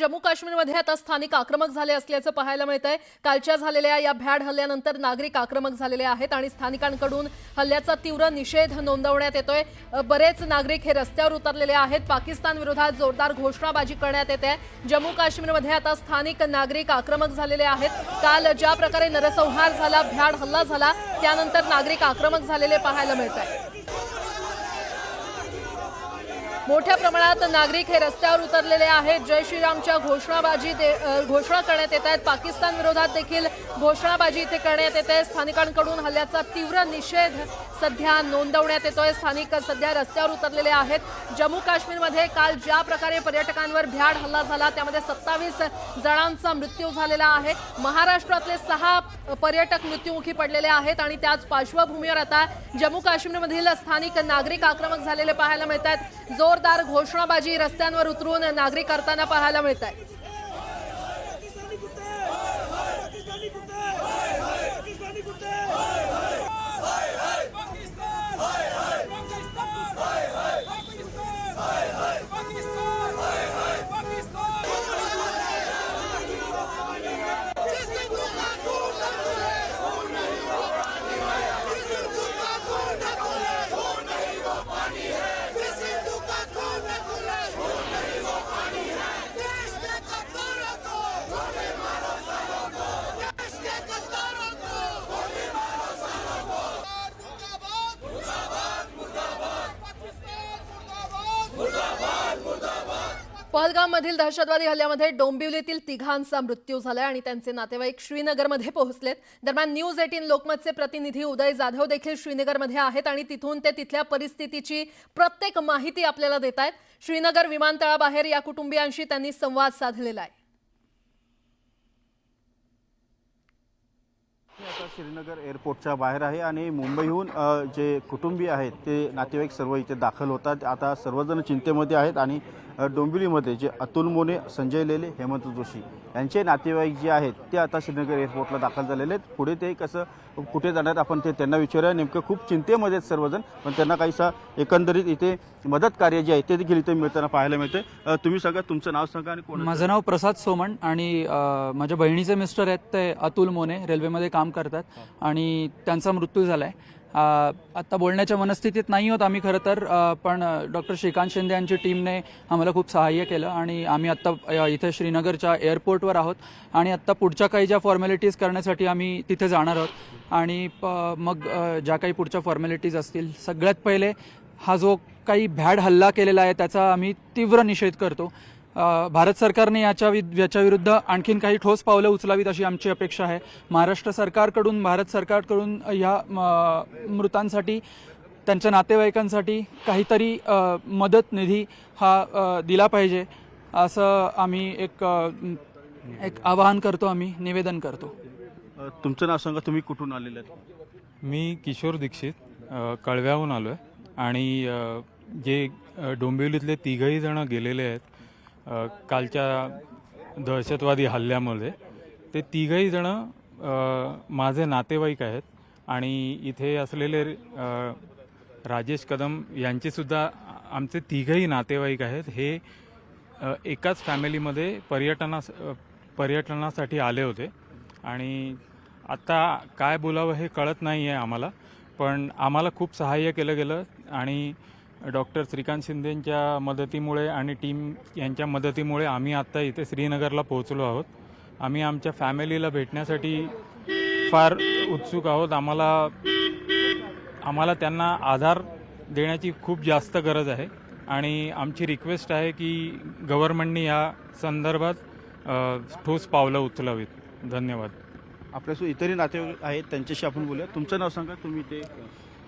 जम्मू काश्मीरमध्ये आता स्थानिक आक्रमक झाले असल्याचं पाहायला मिळतंय। कालच्या झालेल्या या भ्याड हल्ल्यानंतर नागरिक आक्रमक झालेले आहेत आणि स्थानिकांकडून हल्ल्याचा तीव्र निषेध नोंदवण्यात येतोय। बरेच नागरिक हे रस्त्यावर उतरलेले आहेत। पाकिस्तान विरोधात जोरदार घोषणाबाजी करण्यात येते। जम्मू काश्मीरमध्ये आता स्थानिक नागरिक आक्रमक झालेले आहेत। काल ज्या प्रकारे नरसंहार झाला, भ्याड हल्ला झाला, त्यानंतर नागरिक आक्रमक झालेले पाहायला मिळतंय। मोठ्या प्रमाणात नागरिक हे रस्त्यावर उतरलेले आहेत। जय श्रीरामच्या घोषणा करण्यात येत आहेत। पाकिस्तान विरोधात देखील घोषणाबाजी इथे करण्यात येते। स्थानिकांकडून हल्ल्याचा तीव्र निषेध सध्या नोंदवण्यात येतोय। स्थानिक सध्या रस्त्यावर उतरलेले आहेत। जम्मू काश्मीरमध्ये काल ज्या प्रकारे पर्यटकांवर भ्याड हल्ला झाला त्यामध्ये 27 जणांचा मृत्यू झालेला आहे। महाराष्ट्रातले 6 पर्यटक मृत्युमुखी पडलेले आहेत आणि त्याच पार्श्वभूमीवर आता जम्मू काश्मीरमधील स्थानिक नागरिक आक्रमक झालेले पाहायला मिळतात। जोरदार घोषणाबाजी रस्त्यांवर उतरून नागरिक करताना पाहायला मिळत आहे। पहलगाममधील दहशतवादी हल्ल्यामध्ये डोंबिवलीतील तिघांचा मृत्यू झालाय आणि त्यांचे नातेवाईक श्रीनगरमध्ये पोहोचलेत। दरम्यान न्यूज 18 लोकमतचे प्रतिनिधी उदय जाधव देखील श्रीनगरमध्ये आहेत आणि तिथून ते तिथल्या परिस्थितीची प्रत्येक माहिती आपल्याला देत आहेत। श्रीनगर विमानतळाबाहेर या कुटुंबियांशी त्यांनी संवाद साधलेला आहे। आता श्रीनगर एअरपोर्टच्या बाहेर आहे आणि मुंबईहून जे कुटुंबीय आहेत ते नातेवाईक सर्व इथे दाखल होतात। आता सर्वजण चिंतेमध्ये आहेत आणि डोंबिवलीमध्ये जे अतुल मोने, संजय लेले, हेमंत जोशी यांचे नातेवाईक जे आहेत ते आता श्रीनगर एअरपोर्टला दाखल झालेले आहेत। पुढे ते कसं कुठे जाणार आपण ते त्यांना विचारूया। नेमकं खूप चिंतेमध्ये आहेत सर्वजण, पण त्यांना काहीसा एकंदरीत इथे मदत कार्य जे आहे ते देखील इथे मिळताना पाहायला मिळते। तुम्ही सांगा, तुमचं नाव सांगा आणि कोण? माझं नाव प्रसाद सोमण आणि माझ्या बहिणीचे मिस्टर आहेत ते अतुल मोने, रेल्वेमध्ये काम करतात आणि त्यांचा मृत्यू झालाय। आता बोलण्याच्या मनस्थितीत नाही होत आम्ही खरं तर, पण डॉक्टर श्रीकांत शिंदे यांची टीमने आम्हाला खूप सहाय्य केलं आणि आम्ही आत्ता इथे श्रीनगरच्या एअरपोर्टवर आहोत आणि आत्ता पुढच्या काही ज्या फॉर्मॅलिटीज करण्यासाठी आम्ही तिथे जाणार आहोत आणि मग ज्या काही पुढच्या फॉर्मॅलिटीज असतील, सगळ्यात पहिले हा जो काही भ्याड हल्ला केलेला आहे त्याचा आम्ही तीव्र निषेध करतो। भारत सरकारने याच्या विरुद्ध आणखीन काही ठोस पावलं उचलावीत अशी आमची अपेक्षा आहे। महाराष्ट्र सरकारकडून, भारत सरकारकडून या मृतांसाठी, त्यांच्या नातेवाईकांसाठी काहीतरी मदत निधी हा दिला पाहिजे असं आम्ही एक आवाहन करतो, आम्ही निवेदन करतो। तुमचं नाव सांगा, तुम्ही कुठून आलेले आहेत? मी किशोर दीक्षित कळव्याहून आलो आहे आणि जे डोंबिवलीतले तिघही जण गेलेले आहेत कालच्या दहशतवादी हल्ल्यामध्ये, ते तिघही जण माझे नातेवाईक आहेत आणि इथे असलेले राजेश कदम यांचेसुद्धा आमचे तिघही नातेवाईक आहेत। हे एकाच फॅमिलीमध्ये पर्यटनासाठी आले होते आणि आता काय बोलावं हे कळत नाही आहे आम्हाला, पण आम्हाला खूप सहाय्य केलं गेलं आणि डॉक्टर श्रीकांत शिंदेंच्या मदतीमुळे आणि टीम यांच्या मदतीमुळे आम्ही आत्ता इथे श्रीनगरला पोहोचलो आहोत। आम्ही आमच्या फॅमिलीला भेटण्यासाठी फार उत्सुक आहोत। आम्हाला त्यांना आधार देण्याची खूप जास्त गरज आहे आणि आमची रिक्वेस्ट आहे की गव्हर्नमेंटने या संदर्भात ठोस पावलं उचलावीत। धन्यवाद। आपल्यासोबत इतरही नातेवाईक आहेत, त्यांच्याशी आपण बोलूया। तुमचं नाव सांगा, तुम्ही ते?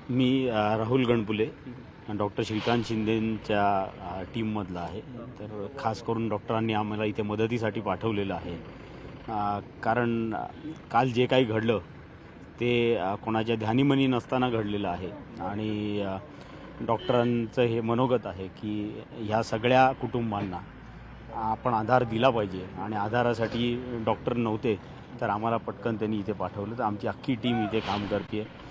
मी राहुल गणपुले, डॉक्टर श्रीकांत शिंदेंच्या टीममधला आहे। तर खास करून डॉक्टरांनी आम्हाला इथे मदतीसाठी पाठवलेलं आहे, कारण काल जे काही घडलं ते कोणाच्या ध्यानीमनी नसताना घडलेलं आहे आणि डॉक्टरांचं हे मनोगत आहे की ह्या सगळ्या कुटुंबांना आपण आधार दिला पाहिजे आणि आधारासाठी डॉक्टर नव्हते तर आम्हाला पटकन त्यांनी इथे पाठवलं। तर आमची अख्खी टीम इथे काम करते आहे।